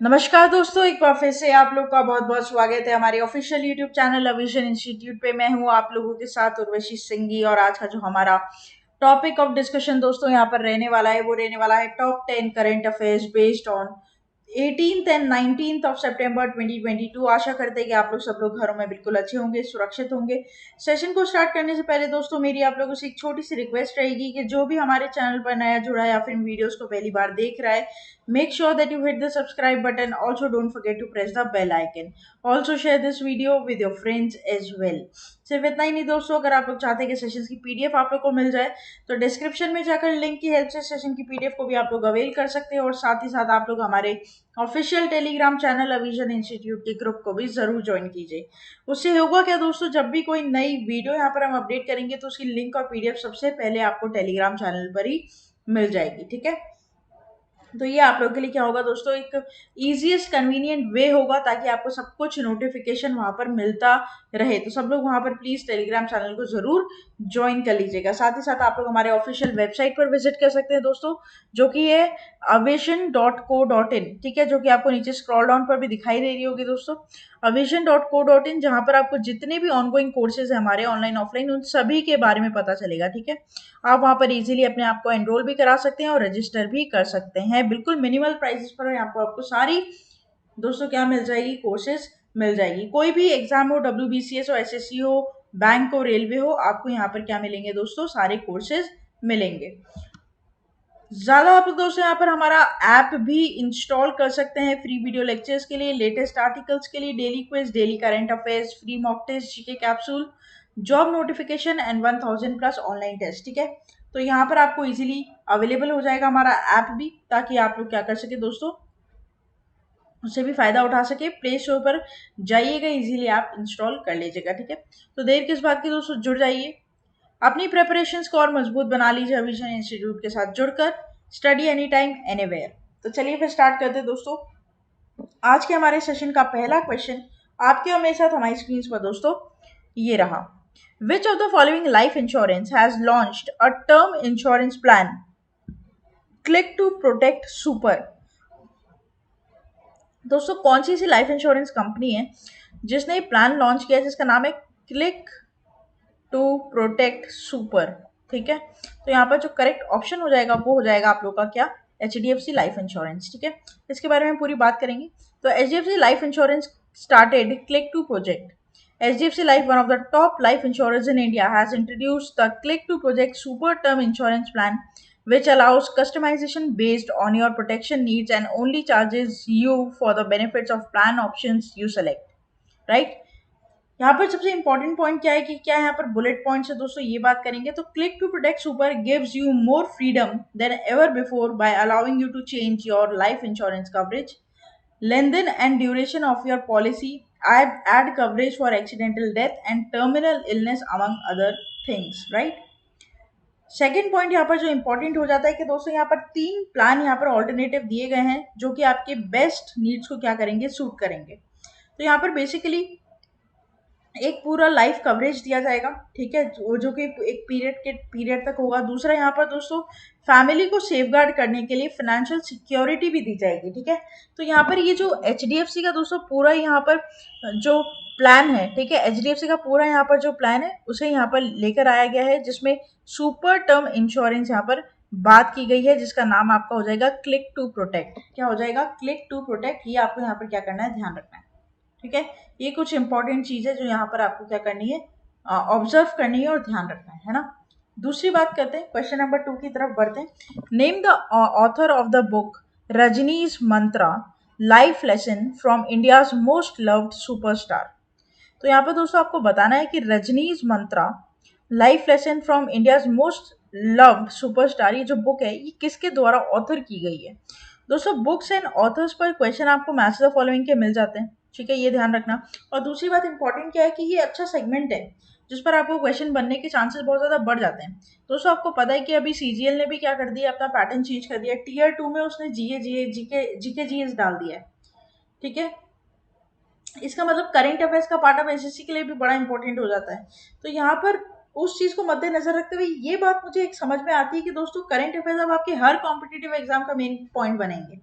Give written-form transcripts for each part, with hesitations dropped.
नमस्कार दोस्तों, एक बार फिर से आप लोग का बहुत बहुत स्वागत है हमारे ऑफिशियल यूट्यूब चैनल अविजन इंस्टीट्यूट पे। मैं हूं आप लोगों के साथ उर्वशी सिंघी और आज का जो हमारा टॉपिक ऑफ डिस्कशन दोस्तों यहाँ पर रहने वाला है वो रहने वाला है top 10 current affairs based on 18th and 19th of सितंबर 2022। आशा करते हैं कि आप लोग सब लोग घरों में बिल्कुल अच्छे होंगे, सुरक्षित होंगे। सेशन को स्टार्ट करने से पहले दोस्तों मेरी आप लोगों से एक छोटी सी रिक्वेस्ट रहेगी कि जो भी हमारे चैनल पर नया जुड़ा है या फिर वीडियोस को पहली बार देख रहा है, make sure that you hit the subscribe button. Also don't forget to press the bell icon. Also share this video with your friends as well. सिर्फ इतना ही नहीं दोस्तों, अगर आप लोग चाहते हैं कि सेशंस की पीडीएफ आप लोग को मिल जाए तो डिस्क्रिप्शन में जाकर लिंक की हेल्प से सेशन की पीडीएफ को भी आप लोग अवेल कर सकते हैं। और साथ ही साथ आप लोग हमारे ऑफिशियल टेलीग्राम चैनल अविजन इंस्टीट्यूट के ग्रुप को भी जरूर ज्वाइन कीजिए। उससे होगा क्या दोस्तों, जब भी कोई नई वीडियो यहाँ पर हम अपडेट करेंगे तो उसकी लिंक और पीडीएफ सबसे पहले आपको टेलीग्राम चैनल पर ही मिल जाएगी। ठीक है, तो ये आप लोग के लिए क्या होगा दोस्तों, एक इजीएस्ट कन्वीनियंट वे होगा ताकि आपको सब कुछ नोटिफिकेशन वहां पर मिलता रहे। तो सब लोग वहां पर प्लीज टेलीग्राम चैनल को जरूर ज्वाइन कर लीजिएगा। साथ ही साथ आप लोग हमारे ऑफिशियल वेबसाइट पर विजिट कर सकते हैं दोस्तों, जो कि है avision.co.in। ठीक है, जो कि आपको नीचे स्क्रॉल डाउन पर भी दिखाई दे रही होगी दोस्तों, avision.co.in, जहां पर आपको जितने भी ऑनगोइंग कोर्सेज है हमारे ऑनलाइन ऑफलाइन उन सभी के बारे में पता चलेगा। ठीक है, आप वहां पर इजीली अपने आप को एनरोल भी करा सकते हैं और रजिस्टर भी कर सकते हैं। बिल्कुल मिनिमल प्राइसेस पर यहाँ पर आपको सारी दोस्तों क्या मिल जाएगी, कोर्सेज मिल जाएगी। कोई भी एग्जाम हो, WBCS हो, SSC हो, बैंक हो, रेलवे हो, आपको यहाँ पर क्या मिलेंगे दोस्तों, सारे कोर्सेज मिलेंगे। ज्यादा आप लोग दोस्तों यहाँ पर हमारा ऐप भी इंस्टॉल कर सकते हैं फ्री वीडियो लेक्चर्स के लिए, लेटेस्ट आर्टिकल्स के लिए, daily quiz, daily current affairs, free mock test, GK capsule, job notification and 1000 plus online test. ठीक है, तो यहाँ पर आपको इजीली अवेलेबल हो जाएगा हमारा ऐप भी, ताकि आप लोग क्या कर सके दोस्तों, उससे भी फायदा उठा सके। प्ले स्टोर पर जाइएगा, इजीली ऐप इंस्टॉल कर लीजिएगा। ठीक है, तो देर किस बात की दोस्तों, जुड़ जाइए, अपनी प्रिपरेशंस को और मजबूत बना लीजिए अविजन इंस्टीट्यूट के साथ जुड़कर। Study any time anywhere. तो चलिए फिर स्टार्ट करते हैं दोस्तों। आज के हमारे सेशन का पहला क्वेश्चन आपके और मेरे साथ हमारी स्क्रीन पर दोस्तों ये रहा। Which of the following life insurance has launched a term insurance plan click to protect super. दोस्तों कौन सी ऐसी लाइफ इंश्योरेंस कंपनी है जिसने प्लान लॉन्च किया जिसका नाम है क्लिक टू प्रोटेक्ट सुपर। ठीक है, तो यहाँ पर जो करेक्ट ऑप्शन हो जाएगा वो हो जाएगा आप लोग का क्या, HDFC लाइफ इंश्योरेंस। ठीक है, इसके बारे में पूरी बात करेंगे। तो HDFC life insurance started Click 2 project. HDFC Life, one of the top life insurers in India, has introduced the Click 2 project super term insurance plan, which allows customization based on your protection needs and only charges you for the benefits of plan options you select. Right? यहाँ पर सबसे important point क्या है कि क्या यहाँ पर bullet point से दोस्तों ये बात करेंगे तो click to protect super gives you more freedom than ever before by allowing you to change your life insurance coverage, lengthen and duration of your policy, add coverage for accidental death and terminal illness among other things, right? Second point यहाँ पर जो important हो जाता है कि दोस्तों यहाँ पर 3 प्लान यहाँ पर ऑल्टरनेटिव दिए गए हैं जो कि आपके बेस्ट नीड्स को क्या करेंगे, सूट करेंगे। तो यहाँ पर बेसिकली एक पूरा लाइफ कवरेज दिया जाएगा। ठीक है, जो कि एक पीरियड तक होगा। दूसरा यहाँ पर दोस्तों फैमिली को सेफगार्ड करने के लिए फाइनेंशियल सिक्योरिटी भी दी जाएगी। ठीक है, तो यहाँ पर ये जो HDFC का दोस्तों पूरा यहाँ पर जो प्लान है, ठीक है, HDFC का पूरा यहाँ पर जो प्लान है उसे यहाँ पर लेकर आया गया है, जिसमें सुपर टर्म इंश्योरेंस यहाँ पर बात की गई है, जिसका नाम आपका हो जाएगा क्लिक टू प्रोटेक्ट। क्या हो जाएगा, क्लिक टू प्रोटेक्ट। ये आपको यहाँ पर क्या करना है, ध्यान रखना है। ठीक है, ये कुछ इंपॉर्टेंट चीज है जो यहाँ पर आपको क्या करनी है, ऑब्जर्व करनी है और ध्यान रखना है ना। दूसरी बात करते हैं, क्वेश्चन नंबर 2 की तरफ बढ़ते हैं। Name the author of the book Rajini's mantra life lesson from India's most loved superstar. तो यहाँ पर दोस्तों आपको बताना है कि Rajini's mantra life lesson from India's most loved superstar, ये जो बुक है ये किसके द्वारा ऑथर की गई है। दोस्तों बुक्स एंड ऑथर्स पर क्वेश्चन आपको मैच द फॉलोइंग के मिल जाते हैं। ठीक है, ये ध्यान रखना। और दूसरी बात इंपॉर्टेंट क्या है कि ये अच्छा सेगमेंट है जिस पर आपको क्वेश्चन बनने के चांसेस बहुत ज्यादा बढ़ जाते हैं। दोस्तों आपको पता है कि अभी CGL ने भी क्या कर दिया, अपना पैटर्न चेंज कर दिया। Tier 2 में उसने जीके जीएस डाल दिया है। ठीक है, इसका मतलब करंट अफेयर्स का पार्ट ऑफ SSC के लिए भी बड़ा इंपॉर्टेंट हो जाता है। तो यहाँ पर उस चीज को मद्देनजर रखते हुए ये बात मुझे एक समझ में आती है कि दोस्तों करंट अफेयर्स अब आपके हर कॉम्पिटिटिव एग्जाम का मेन पॉइंट बनेंगे।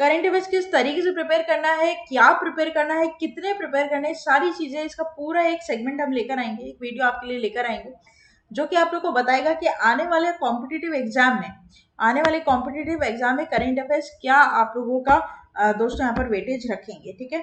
करंट अफेयर्स किस तरीके से प्रिपेयर करना है, क्या प्रिपेयर करना है, कितने प्रिपेयर करना है, सारी चीजें, इसका पूरा एक सेगमेंट हम लेकर आएंगे, एक वीडियो आपके लिए लेकर आएंगे जो कि आप लोग को बताएगा कि आने वाले कॉम्पिटिटिव एग्जाम में करंट अफेयर्स क्या आप लोगों का दोस्तों यहाँ पर वेटेज रखेंगे। ठीक है,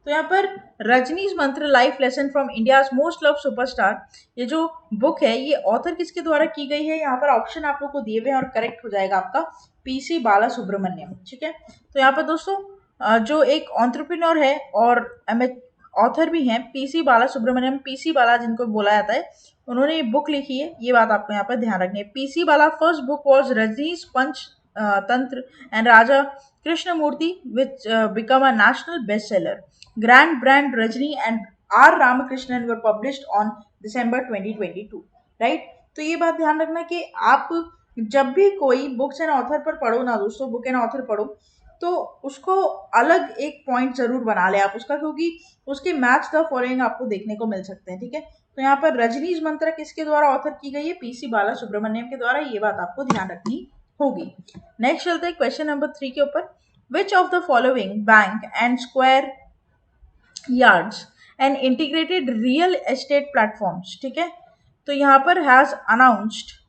तो यहाँ पर रजनीश मंत्र life lesson from India's most love superstar, ये जो बुक है ये ऑथर किसके द्वारा की गई है, यहाँ पर ऑप्शन आप लोग को दिए हुए हैं और करेक्ट हो जाएगा आपका पीसी बाला सुब्रमण्यम। ठीक है, तो यहाँ पर दोस्तों जो एक एंटरप्रेन्योर है और ऑथर भी हैं पीसी बाला सुब्रमण्यम, पीसी बाला जिनको बोला जाता है, उन्होंने ये बुक लिखी है, ये बात आपको यहाँ पर ध्यान रखनी है। P C Bala first book was Rajneesh Panchatantra and Raja Krishnamurthy which became a national best seller. Grand brand Rajni and R Ramakrishnan were published on December 2022, right. तो ये बात ध्यान रखना कि आप जब भी कोई बुक्स एंड ऑथर पर पढ़ो ना दोस्तों, बुक एंड ऑथर पढ़ो तो उसको अलग एक पॉइंट जरूर बना ले आप उसका, क्योंकि उसके मैच द फॉलोइंग आपको देखने को मिल सकते हैं। ठीक है, तो यहाँ पर रजनीश मंत्र किसके द्वारा ऑथर की गई है, पीसी बाला सुब्रमण्यम के द्वारा, ये बात आपको ध्यान रखनी होगी। नेक्स्ट चलते हैं क्वेश्चन नंबर 3 के ऊपर। Which of the following bank and square yards and integrated real estate platforms, ठीक है, तो यहाँ पर has announced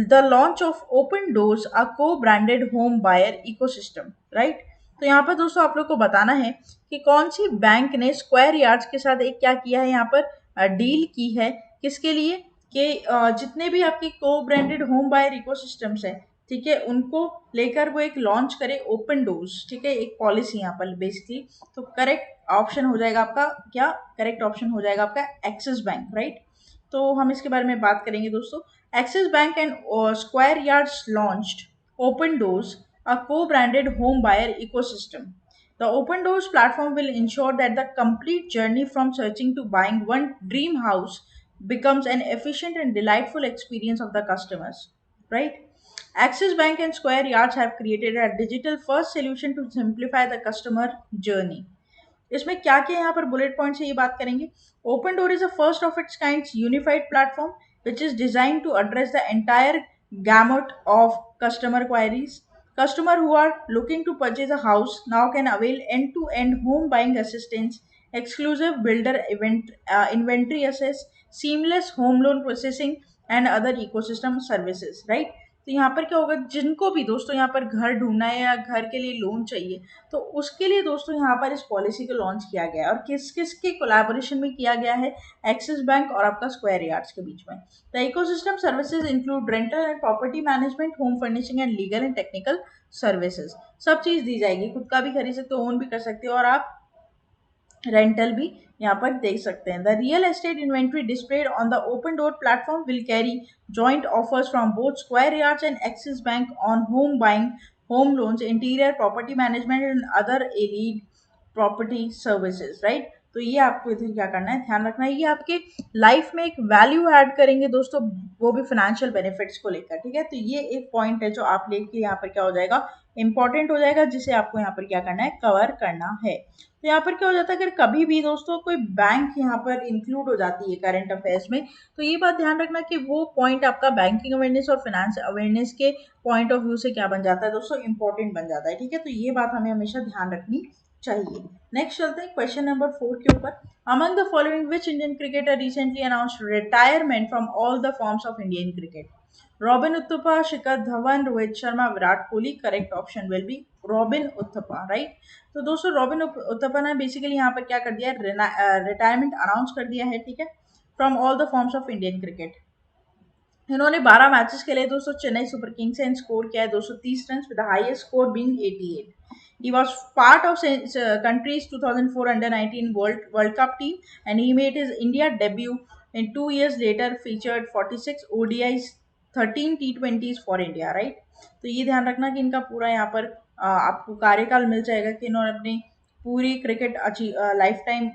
the launch of open doors a co branded home buyer ecosystem, right. तो यहाँ पर दोस्तों आप लोग को बताना है कि कौन सी बैंक ने स्क्वायर यार्ड्स के साथ एक क्या किया है, यहाँ पर डील की है, किसके लिए कि जितने भी आपके को ब्रांडेड होम बायर इकोसिस्टम्स है, ठीक है, उनको लेकर वो एक लॉन्च करे ओपन डोर्स। ठीक है, एक पॉलिसी यहाँ पर बेसिकली। तो करेक्ट ऑप्शन हो जाएगा आपका क्या, करेक्ट ऑप्शन हो जाएगा आपका एक्सिस बैंक, राइट। तो हम इसके बारे में बात करेंगे दोस्तों। Axis bank and square yards launched open doors a co-branded home buyer ecosystem. The open doors platform will ensure that the complete journey from searching to buying one dream house becomes an efficient and delightful experience of the customers, right? Axis Bank and Square Yards have created a digital first solution to simplify the customer journey. इसमें क्या क्या यहाँ पर bullet point से ये बात करेंगे। Open door is a first of its kind unified platform which is design to address the entire gamut of customer queries. Customer who are looking to purchase a house now can avail end-to-end home buying assistance, exclusive builder inventory access, seamless home loan processing, and other ecosystem services, right? तो यहाँ पर क्या होगा, जिनको भी दोस्तों यहाँ पर घर ढूंढना है या घर के लिए लोन चाहिए, तो उसके लिए दोस्तों यहाँ पर इस पॉलिसी को लॉन्च किया गया है। और किस किस के कोलैबोरेशन में किया गया है, एक्सिस बैंक और आपका स्क्वायर यार्ड्स के बीच में। The ecosystem services include rental and property management, home furnishing and legal and technical services. सब चीज दी जाएगी, खुद का भी खरीद सकते हो, ओन भी कर सकते हो, और आप रेंटल भी यहाँ पर देख सकते हैं। The real estate inventory displayed on the open door platform will carry joint offers from both square yards and axis bank on home buying, home loans, interior property management and other allied property services, right. तो ये आपको इधर क्या करना है, ध्यान रखना है, ये आपके लाइफ में एक वैल्यू ऐड करेंगे दोस्तों, वो भी फाइनेंशियल बेनिफिट्स को लेकर। ठीक है, तो ये एक पॉइंट है जो आप लेके यहाँ पर क्या हो जाएगा, इंपॉर्टेंट हो जाएगा, जिसे आपको यहाँ पर क्या करना है, कवर करना है। तो यहाँ पर क्या हो जाता है, अगर कभी भी दोस्तों कोई बैंक यहाँ पर इंक्लूड हो जाती है करंट अफेयर्स में, तो ये बात ध्यान रखना कि वो पॉइंट आपका बैंकिंग अवेयरनेस और फाइनेंस अवेयरनेस के पॉइंट ऑफ व्यू से क्या बन जाता है दोस्तों, इंपॉर्टेंट बन जाता है। ठीक है, तो ये बात हमें हमेशा ध्यान रखनी चाहिए। नेक्स्ट चलते हैं क्वेश्चन नंबर 4 के ऊपर। Among the following which Indian cricketer recently announced retirement from all the forms of Indian cricket? Robin Uthappa, Shikhar Dhawan, Rohit Sharma, Virat Kohli. Correct option will be robin Uthappa, right. तो दोस्तों रॉबिन उथप्पा ने बेसिकली यहाँ पर क्या कर दिया, रिटायरमेंट अनाउंस कर दिया है, ठीक है, from all the forms of Indian cricket. इन्होंने 12 मैचेस खेले दोस्तों चेन्नई सुपर किंग्स से, स्कोर किया है 230 run with the highest score being 88। He was part of country's 2004 Under-19 World Cup team and he made his India debut in 2 years later, featured 46 ODIs, 13 T20s for India, right? तो ये ध्यान रखना कि इनका पूरा यहाँ पर आपको कार्यकाल मिल जाएगा कि इन्होंने अपनी पूरी क्रिकेट लाइफ टाइम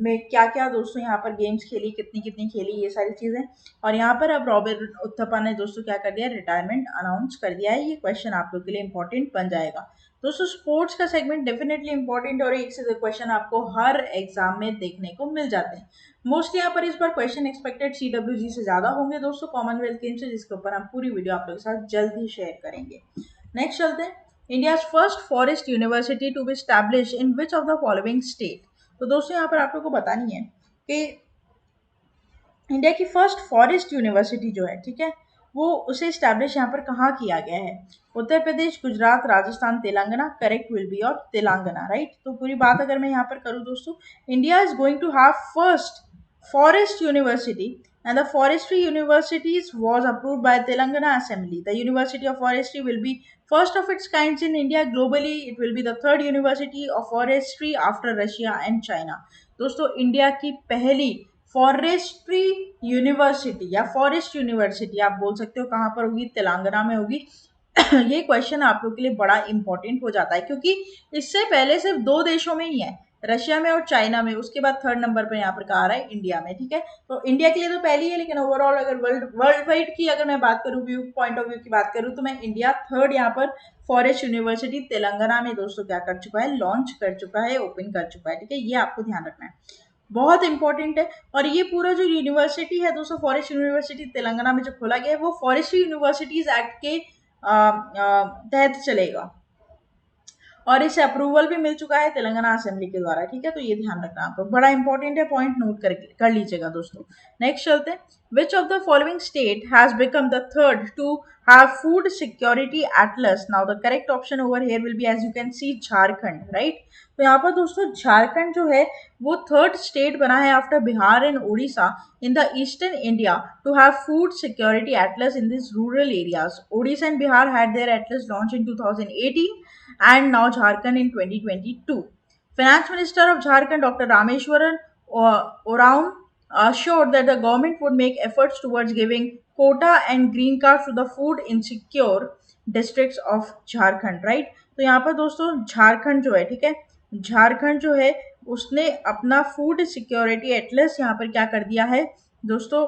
में क्या क्या दोस्तों यहाँ पर गेम्स खेली, कितनी कितनी खेली, ये सारी चीज़ें। और यहाँ पर अब रॉबिन उथप्पा ने दोस्तों क्या कर दिया, रिटायरमेंट अनाउंस कर दिया है। ये क्वेश्चन आप लोग के लिए इंपॉर्टेंट बन जाएगा दोस्तों। स्पोर्ट्स का सेगमेंट डेफिनेटली इंपॉर्टेंट और एक से क्वेश्चन आपको हर एग्जाम में देखने को मिल जाते हैं। मोस्टली यहाँ पर इस बार क्वेश्चन एक्सपेक्टेड CWG से ज़्यादा होंगे दोस्तों, कॉमनवेल्थ गेम्स से, जिसके ऊपर हम पूरी वीडियो आप लोगों के साथ जल्द ही शेयर करेंगे। नेक्स्ट चलते हैं। India's first forest university to be establish in which of the following state. तो दोस्तों यहाँ पर आप लोग को बतानी है कि इंडिया की फर्स्ट फॉरेस्ट यूनिवर्सिटी जो है, ठीक है, वो उसे इस्टेब्लिश यहाँ पर कहाँ किया गया है। Uttar Pradesh, Gujarat, Rajasthan, Telangana. Correct will be और तेलंगाना, राइट। तो पूरी बात अगर मैं यहाँ पर करूँ दोस्तों, India is going to have first forest university and the forestry universities was approved by Telangana Assembly. The University of Forestry will be first of its kinds in India. Globally, it will be the third university of forestry after Russia and China. दोस्तों India की पहली forestry university या forest university आप बोल सकते हो कहाँ पर होगी, तेलंगाना में होगी। ये क्वेश्चन आप लोग के लिए बड़ा इंपॉर्टेंट हो जाता है क्योंकि इससे पहले सिर्फ दो देशों में ही है, रशिया में और चाइना में, उसके बाद थर्ड नंबर पर यहाँ पर कहा रहा है इंडिया में, ठीक है। तो इंडिया के लिए तो पहली है, लेकिन ओवरऑल अगर वर्ल्ड वाइड की अगर मैं बात करूँ, व्यू पॉइंट ऑफ व्यू की बात करूँ, तो मैं इंडिया थर्ड यहाँ पर फॉरेस्ट यूनिवर्सिटी तेलंगाना में दोस्तों क्या कर चुका है, लॉन्च कर चुका है, ओपन कर चुका है, ठीक है। ये आपको ध्यान रखना है, बहुत इंपॉर्टेंट है। और ये पूरा जो यूनिवर्सिटी है दोस्तों, फॉरेस्ट यूनिवर्सिटी तेलंगाना में जो खोला गया है, वो फॉरेस्ट्री यूनिवर्सिटीज एक्ट के तहत चलेगा और इसे अप्रूवल भी मिल चुका है तेलंगाना असेंबली के द्वारा, ठीक है। तो ये ध्यान रखना आपको, बड़ा इंपॉर्टेंट है, पॉइंट नोट कर लीजिएगा दोस्तों। नेक्स्ट चलते हैं, which of the following state has become the third to have food security atlas. Now the correct option over here will be, as you can see, Jharkhand, right. तो यहाँ पर दोस्तों झारखंड जो है वो थर्ड स्टेट बना है after Bihar and Orissa in the eastern India to have food security atlas in this rural areas. Orissa and Bihar had their atlas launch in 2018 and now Jharkhand in 2022. Finance Minister of Jharkhand, Dr. Rameshwaran Oraon, assured that the government would make efforts towards giving quota and green cards to the food insecure districts of Jharkhand, right? तो यहाँ पर दोस्तों झारखंड जो है, ठीक है, झारखंड जो है उसने अपना फूड सिक्योरिटी एटलस यहाँ पर क्या कर दिया है दोस्तों,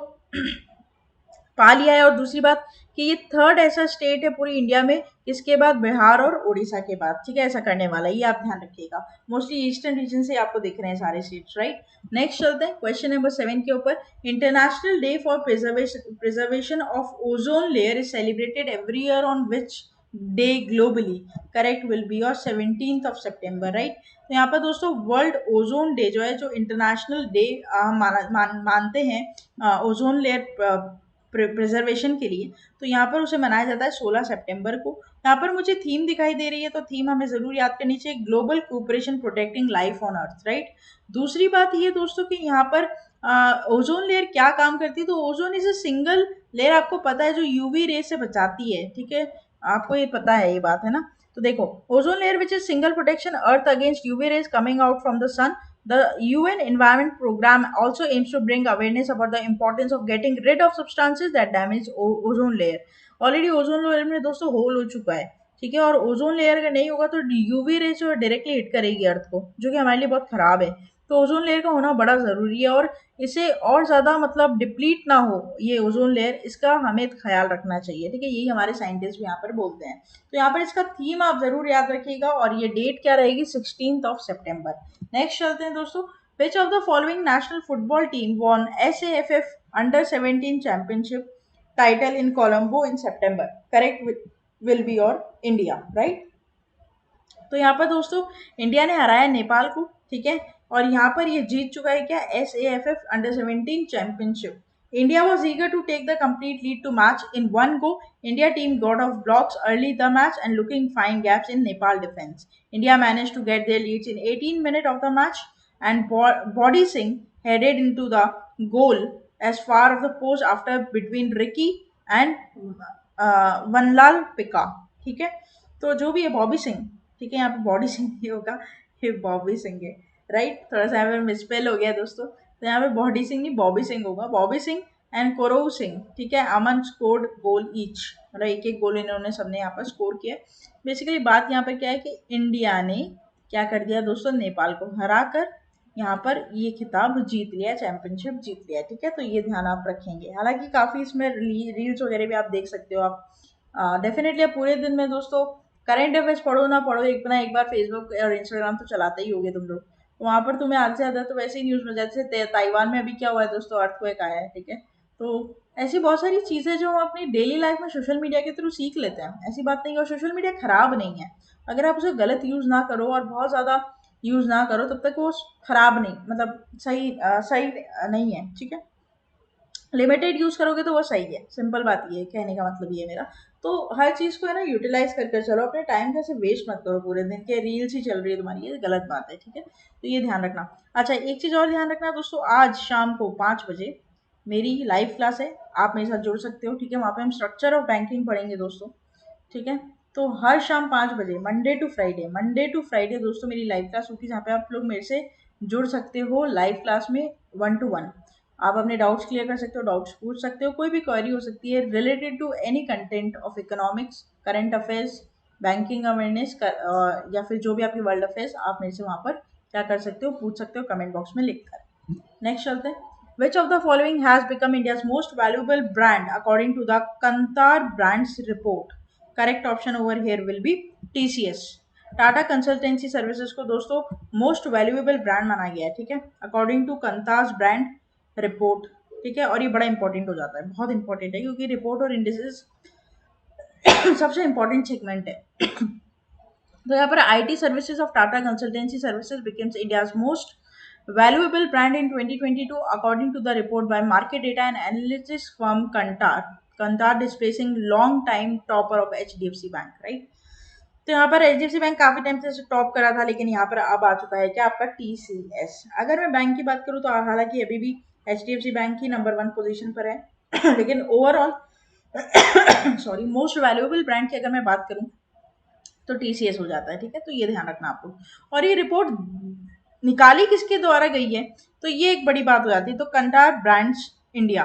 पा लिया है। और दूसरी बात कि ये थर्ड ऐसा स्टेट है पूरी इंडिया में, इसके बाद बिहार और उड़ीसा के बाद, ठीक है, ऐसा करने वाला है, ये आप ध्यान रखिएगा। मोस्टली ईस्टर्न रीजन से आपको दिख रहे हैं सारे स्टेट्स, राइट। नेक्स्ट चलते हैं क्वेश्चन नंबर 7 के ऊपर। International day for preservation of ozone layer is celebrated every year on which day globally. Correct will be और 17th of September, राइट। तो यहाँ पर दोस्तों वर्ल्ड ओजोन डे जो है, जो इंटरनेशनल डे मानते हैं ओजोन लेयर प्रिजर्वेशन के लिए, तो यहाँ पर उसे मनाया जाता है 16 सितंबर को। यहाँ पर मुझे थीम दिखाई दे रही है, तो थीम हमें जरूर याद करनी चाहिए, global cooperation protecting life on earth, right. दूसरी बात ये दोस्तों कि यहाँ पर ओजोन लेयर क्या काम करती है, तो ozone is a single layer, आपको पता है, जो यूवी रे से बचाती है, ठीक है, आपको ये पता है, ये बात है ना। तो देखो, ozone layer which is single protection earth against UV rays coming out from the sun. The UN Environment Program also aims to bring awareness about the importance of getting rid of substances that damage ozone layer. Already ozone layer में दोस्तों whole हो चुका है, ठीक है, और ozone layer अगर नहीं होगा तो यूवी रे जो डायरेक्टली हिट करेगी अर्थ को, जो कि हमारे लिए बहुत खराब है। तो ओजोन लेयर का होना बड़ा ज़रूरी है, और इसे और ज़्यादा मतलब डिप्लीट ना हो ये ओजोन लेयर, इसका हमें ख्याल रखना चाहिए, ठीक है। यही हमारे साइंटिस्ट भी यहाँ पर बोलते हैं। तो यहाँ पर इसका थीम आप ज़रूर याद रखिएगा, और ये डेट क्या रहेगी, 16th of September। नेक्स्ट चलते हैं दोस्तों, विच of the following national football team von SAFF under-17 championship title in Colombo in September. Correct will be और इंडिया, राइट। तो यहाँ पर दोस्तों इंडिया ने हराया नेपाल को, ठीक है, और यहाँ पर ये जीत चुका है क्या, SAFF under-17 championship. India was eager to take the complete lead to match in one go. India team got off blocks early the match and looking find gaps in Nepal defense. India managed to get their leads in 18 minutes of the match, and Body Singh headed into the goal as far of the post after between Ricky and Vanlal Pika, ठीक है। तो जो भी है बॉबी सिंह, ठीक है, यहाँ पे बॉडी सिंह ही होगा, ये बॉबी सिंह है, राइट। थोड़ा सा यहाँ पे मिसपेल हो गया दोस्तों, तो यहाँ पे बॉडी सिंह नहीं बॉबी सिंह होगा, बॉबी सिंह एंड कोरोव सिंह, ठीक है। अमन स्कोर्ड गोल ईच, मतलब एक एक गोल इन्होंने सबने यहाँ पर स्कोर किया। बेसिकली बात यहाँ पर क्या है कि इंडिया ने क्या कर दिया दोस्तों, नेपाल को हरा कर यहाँ पर ये खिताब जीत लिया, चैंपियनशिप जीत लिया, ठीक है। तो ये ध्यान आप रखेंगे। हालांकि काफ़ी इसमें रील्स वगैरह भी आप देख सकते हो आप। डेफिनेटली आप पूरे दिन में दोस्तों करंट अफेयर्स पढ़ो ना पढ़ो, एक ना एक बार फेसबुक और इंस्टाग्राम तो चलाते ही होगे तुम लोग, तो वहाँ पर तुम्हें आधे से ज़्यादा तो वैसे ही न्यूज़ में, जैसे ताइवान में अभी क्या हुआ है दोस्तों, अर्थक्वेक आया है, ठीक है। तो ऐसी बहुत सारी चीज़ें जो हम अपनी डेली लाइफ में सोशल मीडिया के थ्रू सीख लेते हैं, ऐसी बात नहीं है। और सोशल मीडिया खराब नहीं है, अगर आप उसे गलत यूज़ ना करो और बहुत ज़्यादा यूज़ ना करो तब तक वो खराब नहीं, मतलब सही नहीं है, ठीक है। लिमिटेड यूज़ करोगे तो वो सही है, सिंपल बात ये है, कहने का मतलब ये है मेरा। तो हर चीज़ को है ना यूटिलाइज करके चलो, अपने टाइम कैसे वेस्ट मत करो पूरे दिन के रील्स ही चल रही है तुम्हारी, ये गलत बात है, ठीक है। तो ये ध्यान रखना। अच्छा, एक चीज़ और ध्यान रखना दोस्तों, आज शाम को 5 बजे मेरी लाइव क्लास है, आप मेरे साथ जुड़ सकते हो, ठीक है। वहाँ पे हम स्ट्रक्चर ऑफ बैंकिंग पढ़ेंगे दोस्तों, ठीक है। तो हर शाम 5 बजे, मंडे टू फ्राइडे दोस्तों मेरी लाइव क्लास होगी, जहाँ पे आप लोग मेरे से जुड़ सकते हो लाइव क्लास में, 1 to 1। आप अपने डाउट्स क्लियर कर सकते हो, डाउट्स पूछ सकते हो, कोई भी क्वेरी हो सकती है related to any content of economics, current affairs, banking awareness, या फिर जो भी आपकी वर्ल्ड अफेयर्स, आप मेरे से वहाँ पर क्या कर सकते हो, पूछ सकते हो कमेंट बॉक्स में लिख कर। नेक्स्ट चलते हैं। Which of the following has become India's most valuable brand according to the Kantar Brands report? Correct option over here will be TCS. Tata consultancy services को दोस्तों मोस्ट वैल्यूएबल ब्रांड माना गया है, ठीक है, अकॉर्डिंग टू कंताज ब्रांड रिपोर्ट, ठीक है। और ये बड़ा इंपॉर्टेंट हो जाता है, बहुत इंपॉर्टेंट है, क्योंकि रिपोर्ट और इंडिसेस सबसे इंपॉर्टेंट सेगमेंट है। तो यहाँ पर IT services of Tata consultancy services becomes India's most valuable brand in 2022 according to the report by market data and analytics firm Kantar displacing long time topper of HDFC Bank, right? तो यहाँ पर HDFC bank काफी time से top करा था, लेकिन यहाँ पर अब आ चुका है क्या, आपका TCS। अगर मैं बैंक की बात करूँ तो हालांकि अभी भी HDFC बैंक ही नंबर 1 पोजीशन पर है लेकिन overall sorry, most valuable brand की अगर मैं बात करूँ तो TCS हो जाता है, ठीक है। तो ये ध्यान रखना आपको। और ये रिपोर्ट निकाली किसके द्वारा गई है, तो ये एक बड़ी बात हो जाती है। तो कंटार ब्रांड्स इंडिया,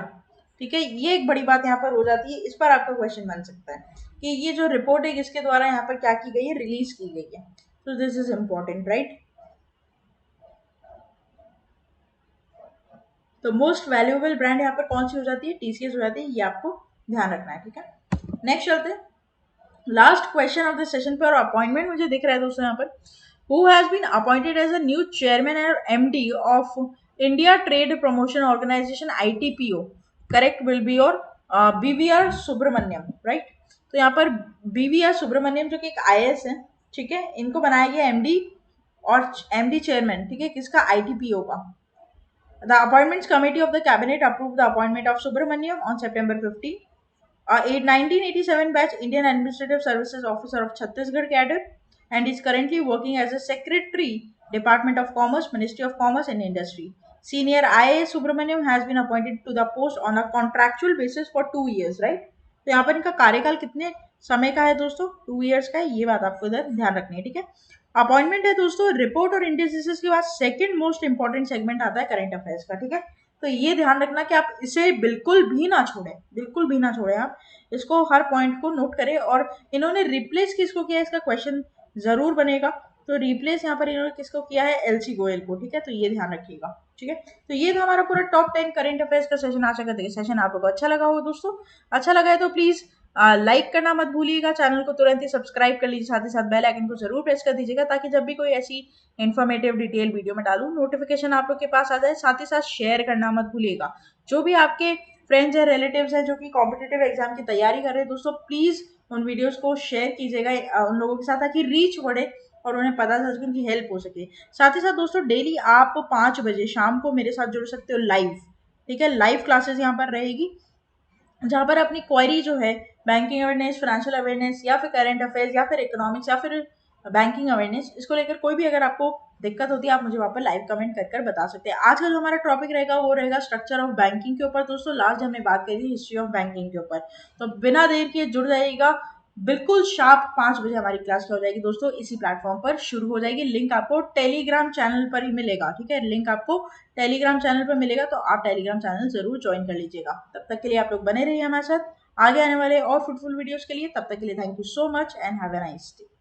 ठीक है, ये एक बड़ी बात यहाँ पर हो जाती है। इस पर आपका क्वेश्चन बन सकता है कि ये जो रिपोर्ट है किसके द्वारा यहाँ पर क्या की गई है, रिलीज की गई है। तो दिस इज इम्पोर्टेंट, राइट। तो मोस्ट वैल्यूएबल ब्रांड यहाँ पर कौन सी हो जाती है, TCS हो जाती है, ये आपको ध्यान रखना है, ठीक है। नेक्स्ट चलते हैं last question of the session पे। और अपॉइंटमेंट मुझे दिख रहा है दोस्तों यहाँ पर, who has been appointed as a new chairman or MD of India Trade Promotion Organization ITPO? Correct will be your BVR Subrahmanyam, right. तो यहाँ पर BVR सुब्रमण्यम जो कि एक IAS है, ठीक है, इनको बनाया गया MD और MD चेयरमैन, ठीक है, किसका, ITPO का। The appointments committee of the cabinet approved the appointment of Subramaniam on September 15, a 1987 batch Indian Administrative Services officer of Chhattisgarh cadre, and is currently working as a secretary, Department of Commerce, Ministry of Commerce and Industry. Senior IAS Subramaniam has been appointed to the post on a contractual basis for 2 years, right? तो यहाँ पर इनका कार्यकाल कितने समय का है दोस्तों, 2 years का है, ये बात आपको इधर ध्यान रखनी है, ठीक है। अपॉइंटमेंट है दोस्तों, रिपोर्ट और इंडिसेस के बाद सेकंड मोस्ट इंपॉर्टेंट सेगमेंट आता है करंट अफेयर्स का, ठीक है। तो ये ध्यान रखना कि आप इसे बिल्कुल भी ना छोड़ें, बिल्कुल भी ना छोड़ें, आप इसको हर पॉइंट को नोट करें। और इन्होंने रिप्लेस किसको किया है, इसका क्वेश्चन जरूर बनेगा। तो रिप्लेस यहाँ पर इन्होंने किसको किया है, LC गोयल को, ठीक है। तो ये ध्यान रखिएगा, ठीक है। तो ये था हमारा पूरा टॉप 10 करंट अफेयर्स का सेशन। आशा करते हैं सेशन आप लोगों को अच्छा लगा हो दोस्तों। अच्छा लगा है तो प्लीज लाइक करना मत भूलिएगा, चैनल को तुरंत ही सब्सक्राइब कर लीजिए, साथ ही साथ बेल आइकन को जरूर प्रेस कर दीजिएगा, ताकि जब भी कोई ऐसी इन्फॉर्मेटिव डिटेल वीडियो में डालूं नोटिफिकेशन आप लोग के पास आ जाए। साथ ही साथ शेयर करना मत भूलिएगा, जो भी आपके फ्रेंड्स हैं, रिलेटिव्स हैं जो कि कॉम्पिटेटिव एग्जाम की तैयारी कर रहे हैं दोस्तों, प्लीज उन वीडियोस को शेयर कीजिएगा उन लोगों के साथ, ताकि रीच बढ़े और उन्हें पता चल सके, उनकी हेल्प हो सके। साथ ही साथ दोस्तों डेली आप 5 बजे शाम को मेरे साथ जुड़ सकते हो लाइव, ठीक है। लाइव क्लासेस यहाँ पर रहेगी, जहाँ पर अपनी क्वेरी जो है बैंकिंग अवेयरनेस, फाइनेंशियल अवेयरनेस, या फिर करंट अफेयर्स, या फिर इकोनॉमिक्स, या फिर बैंकिंग अवेयरनेस, इसको लेकर कोई भी अगर आपको दिक्कत होती है, आप मुझे वहाँ पर लाइव कमेंट कर बता सकते हैं। आज का जो हमारा टॉपिक रहेगा वो रहेगा स्ट्रक्चर ऑफ बैंकिंग के ऊपर दोस्तों। लास्ट हमने बात करी थी हिस्ट्री ऑफ बैंकिंग के ऊपर। तो बिना देर किए जुड़ जाइएगा, बिल्कुल शार्प 5 बजे हमारी क्लास क्या हो जाएगी दोस्तों, इसी प्लेटफॉर्म पर शुरू हो जाएगी। लिंक आपको टेलीग्राम चैनल पर ही मिलेगा, ठीक है। लिंक आपको टेलीग्राम चैनल पर मिलेगा, तो आप टेलीग्राम चैनल जरूर ज्वाइन कर लीजिएगा। तब तक के लिए आप लोग बने रहिए हमारे साथ आगे आने वाले और फ्रूटफुल वीडियोस के लिए। तब तक के लिए thank you so much and have a nice day.